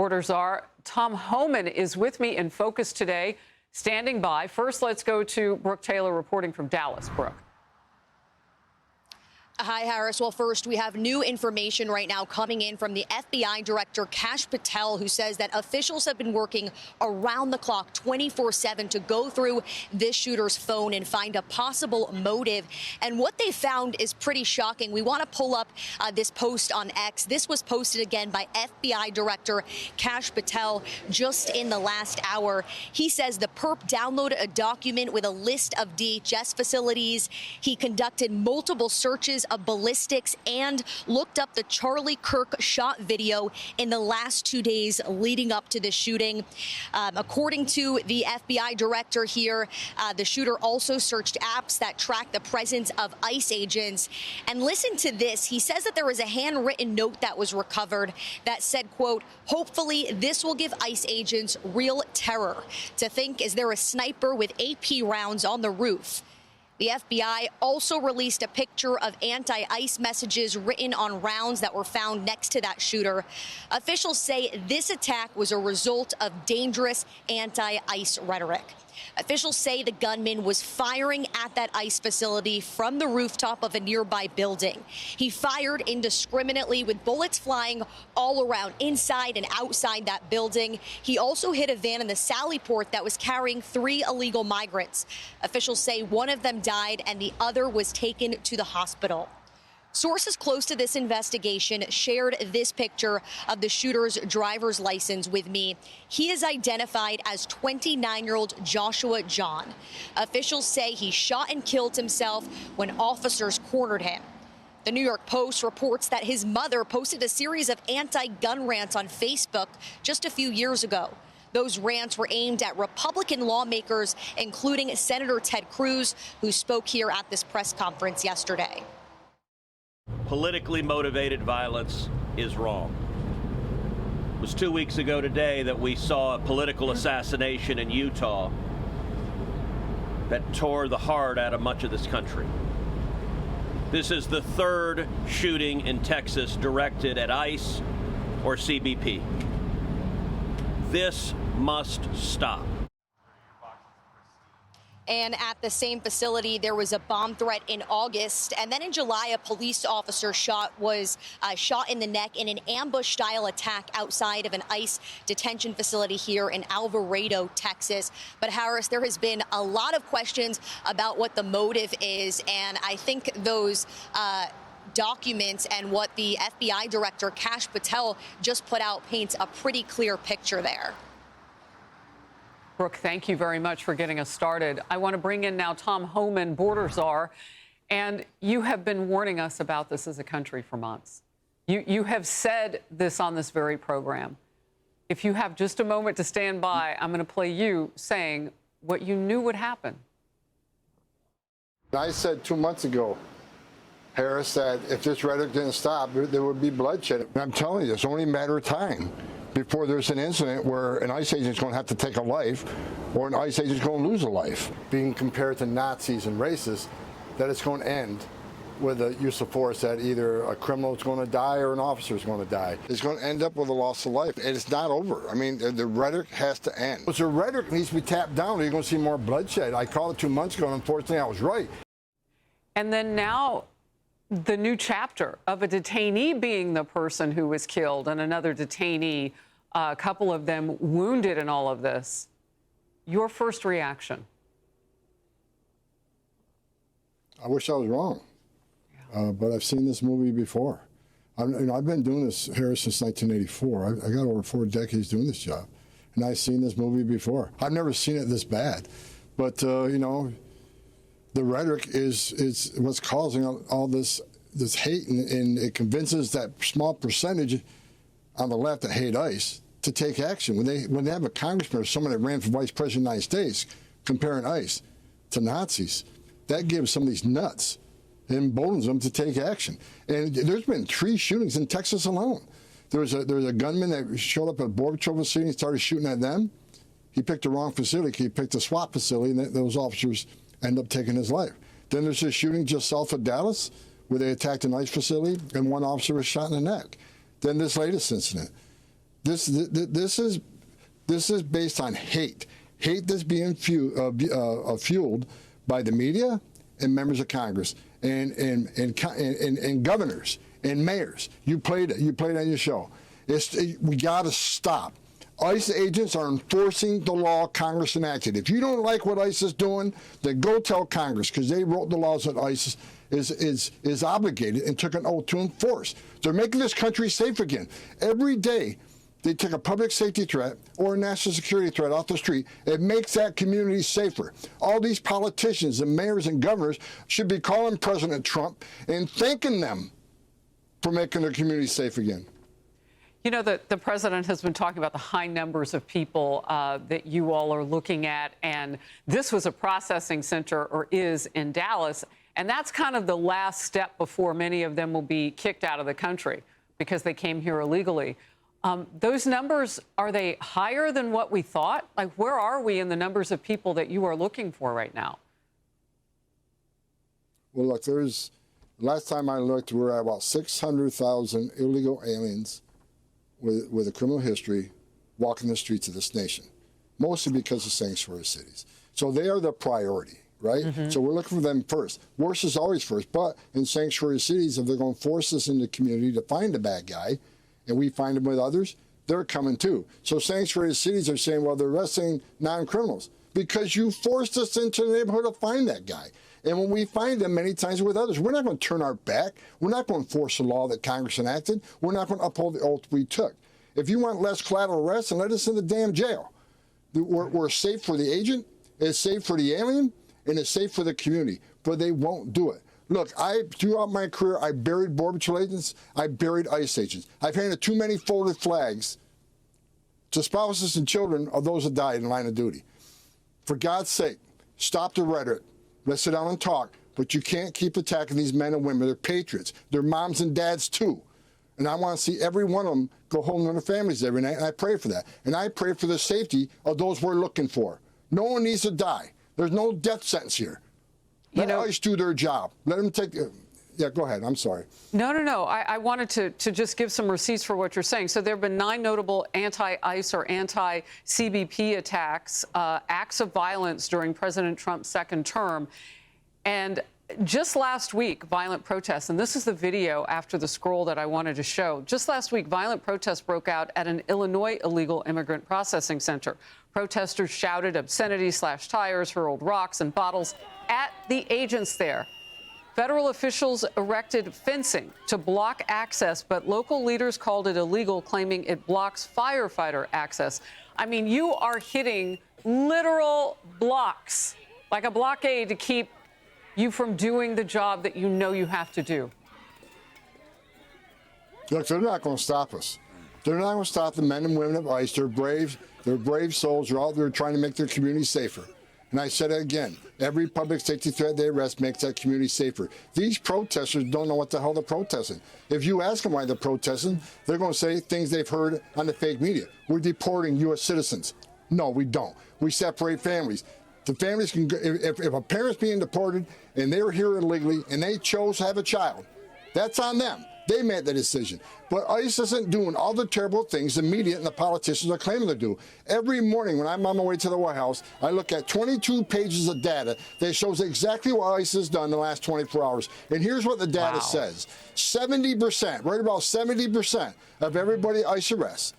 border czar. Tom Homan is with me in Focus today, standing by. First, let's go to Brooke Taylor reporting from Dallas. Brooke. Hi, Harris. Well, first, we have new information right now coming in from the FBI Director Kash Patel, who says that officials have been working around the clock 24/7 to go through this shooter's phone and find a possible motive. And what they found is pretty shocking. We want to pull up this post on X. This was posted again by FBI Director Kash Patel just in the last hour. He says the perp downloaded a document with a list of DHS facilities. He conducted multiple searches of ballistics and looked up the Charlie Kirk shot video in the last 2 days leading up to the shooting. According to the FBI director here, the shooter also searched apps that track the presence of ICE agents. And listen to this. He says that there was a handwritten note that was recovered that said, quote, "Hopefully this will give ICE agents real terror to think, is there a sniper with AP rounds on the roof?" The FBI also released a picture of anti-ICE messages written on rounds that were found next to that shooter. Officials say this attack was a result of dangerous anti-ICE rhetoric. Officials say the gunman was firing at that ICE facility from the rooftop of a nearby building. He fired indiscriminately with bullets flying all around inside and outside that building. He also hit a van in the Sally Port that was carrying 3 illegal migrants. Officials say one of them died and the other was taken to the hospital. Sources close to this investigation shared this picture of the shooter's driver's license with me. He is identified as 29-year-old Joshua John. Officials say he shot and killed himself when officers cornered him. The New York Post reports that his mother posted a series of anti-gun rants on Facebook just a few years ago. Those rants were aimed at Republican lawmakers, including Senator Ted Cruz, who spoke here at this press conference yesterday. Politically motivated violence is wrong. It was 2 weeks ago today that we saw a political assassination in Utah that tore the heart out of much of this country. This is the 3rd shooting in Texas directed at ICE or CBP. This must stop. And at the same facility, there was a bomb threat in August. And then in July, a police officer was shot in the neck in an ambush-style attack outside of an ICE detention facility here in Alvarado, Texas. But, Harris, there has been a lot of questions about what the motive is. And I think those documents and what the FBI director, Kash Patel, just put out paints a pretty clear picture there. Brooke, thank you very much for getting us started. I want to bring in now Tom Homan, border czar, and you have been warning us about this as a country for months. You have said this on this very program. If you have just a moment to stand by, I'm going to play you saying what you knew would happen. I said 2 months ago, Harris, that if this rhetoric didn't stop, there would be bloodshed. And I'm telling you, it's only a matter of time before there's an incident where an ICE agent is going to have to take a life or an ICE agent is going to lose a life. Being compared to Nazis and racists, that it's going to end with a use of force, that either a criminal is going to die or an officer is going to die. It's going to end up with a loss of life, and it's not over. I mean, the rhetoric has to end. So the rhetoric needs to be tapped down, or you're going to see more bloodshed. I called it 2 months ago, and unfortunately I was right. And then now, the new chapter of a detainee being the person who was killed and another detainee, a couple of them wounded in all of this. Your first reaction? I wish I was wrong, but I've seen this movie before. I've been doing this, Harris, since 1984. I got over 4 decades doing this job, and I've seen this movie before. I've never seen it this bad, but you know, the rhetoric is what's causing all this hate, and it convinces that small percentage on the left that hate ICE to take action. When they have a congressman or someone that ran for vice president of the United States comparing ICE to Nazis, that gives some of these nuts and emboldens them to take action. And there's been 3 shootings in Texas alone. There was a gunman that showed up at a Border Patrol facility and started shooting at them. He picked the wrong facility. He picked a SWAT facility, and those officers end up taking his life. Then there's a shooting just south of Dallas where they attacked an ICE facility and 1 officer was shot in the neck. Then this latest incident. This is based on hate that's being fueled by the media and members of Congress and governors and mayors. You played on your show. We got to stop. ICE agents are enforcing the law Congress enacted. If you don't like what ICE is doing, then go tell Congress, because they wrote the laws that ICE is obligated and took an oath to enforce. They're making this country safe again. Every day they take a public safety threat or a national security threat off the street, it makes that community safer. All these politicians and mayors and governors should be calling President Trump and thanking them for making their community safe again. You know, the president has been talking about the high numbers of people that you all are looking at, and this was a processing center, or is, in Dallas, and that's kind of the last step before many of them will be kicked out of the country because they came here illegally. Those numbers, are they higher than what we thought? Like, where are we in the numbers of people that you are looking for right now? Well, look, last time I looked, we're at about 600,000 illegal aliens with a criminal history walking the streets of this nation, mostly because of sanctuary cities. So they are the priority, right? Mm-hmm. So we're looking for them first. Worse is always first, but in sanctuary cities, if they're going to force us into the community to find a bad guy, and we find them with others, they're coming too. So sanctuary cities are saying, well, they're arresting non-criminals because you forced us into the neighborhood to find that guy. And when we find them many times with others, we're not going to turn our back. We're not going to enforce the law that Congress enacted. We're not going to uphold the oath we took. If you want less collateral arrests, then let us in the damn jail. We're safe for the agent, it's safe for the alien, and it's safe for the community. But they won't do it. Look, throughout my career, I buried Border Patrol agents. I buried ICE agents. I've handed too many folded flags to spouses and children of those that died in line of duty. For God's sake, stop the rhetoric. Let's sit down and talk. But you can't keep attacking these men and women. They're patriots. They're moms and dads, too. And I want to see every one of them go home to their families every night, and I pray for that. And I pray for the safety of those we're looking for. No one needs to die. There's no death sentence here. Let ICE do their job. Let them take... Yeah, go ahead. I'm sorry. No. I wanted to just give some receipts for what you're saying. So there have been 9 notable anti-ICE or anti-CBP attacks, acts of violence during President Trump's second term. And just last week, violent protests, and this is the video after the scroll that I wanted to show. Just last week, violent protests broke out at an Illinois illegal immigrant processing center. Protesters shouted obscenities, slashed tires, hurled rocks and bottles at the agents there. Federal officials erected fencing to block access, but local leaders called it illegal, claiming it blocks firefighter access. I mean, you are hitting literal blocks, like a blockade to keep you from doing the job that you know you have to do. Look, they're not going to stop us. They're not going to stop the men and women of ICE. They're brave. They're brave souls. They're out there trying to make their community safer. And I said it again, every public safety threat they arrest makes that community safer. These protesters don't know what the hell they're protesting. If you ask them why they're protesting, they're going to say things they've heard on the fake media. We're deporting U.S. citizens. No, we don't. We separate families. The families can, if a parent's being deported and they're here illegally and they chose to have a child, that's on them. They made the decision. But ICE isn't doing all the terrible things the media and the politicians are claiming to do. Every morning when I'm on my way to the White House, I look at 22 pages of data that shows exactly what ICE has done in the last 24 hours. And here's what the data says. 70%, right about 70% of everybody ICE arrests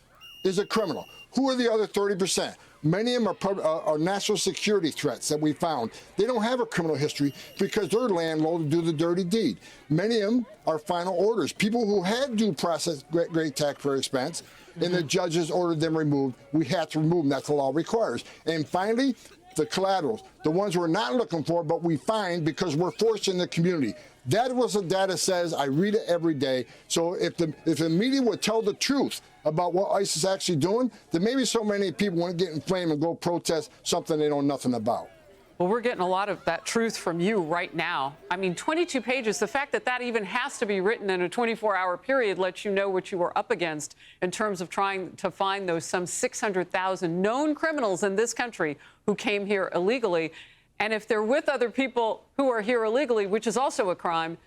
is a criminal. Who are the other 30%? Many of them are national security threats that we found. They don't have a criminal history because they're landlord to do the dirty deed. Many of them are final orders. People who had due process, great taxpayer expense, and the judges ordered them removed. We had to remove them. That's the law requires. And finally, the collaterals, the ones we're not looking for, but we find because we're forced in the community. That was what the data says. I read it every day. So if the media would tell the truth about what ICE is actually doing, then maybe so many people wouldn't get inflamed and go protest something they know nothing about. Well, we're getting a lot of that truth from you right now. I mean, 22 pages, the fact that that even has to be written in a 24-hour period lets you know what you were up against in terms of trying to find those some 600,000 known criminals in this country who came here illegally. And if they're with other people who are here illegally, which is also a crime,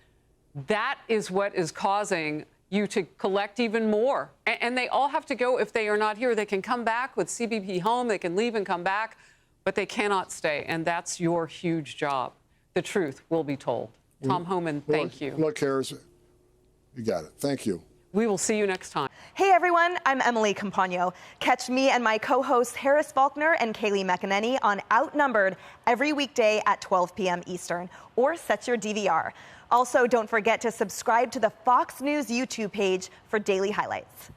that is what is causing you to collect even more. And they all have to go. If they are not here, they can come back with CBP Home. They can leave and come back, but they cannot stay. And that's your huge job. The truth will be told. Tom Homan, thank you. Look, Harris, you got it. Thank you. We will see you next time. Hey everyone, I'm Emily Campagno. Catch me and my co-hosts Harris Faulkner and Kaylee McEnany on Outnumbered every weekday at 12 p.m. Eastern, or set your DVR. Also, don't forget to subscribe to the Fox News YouTube page for daily highlights.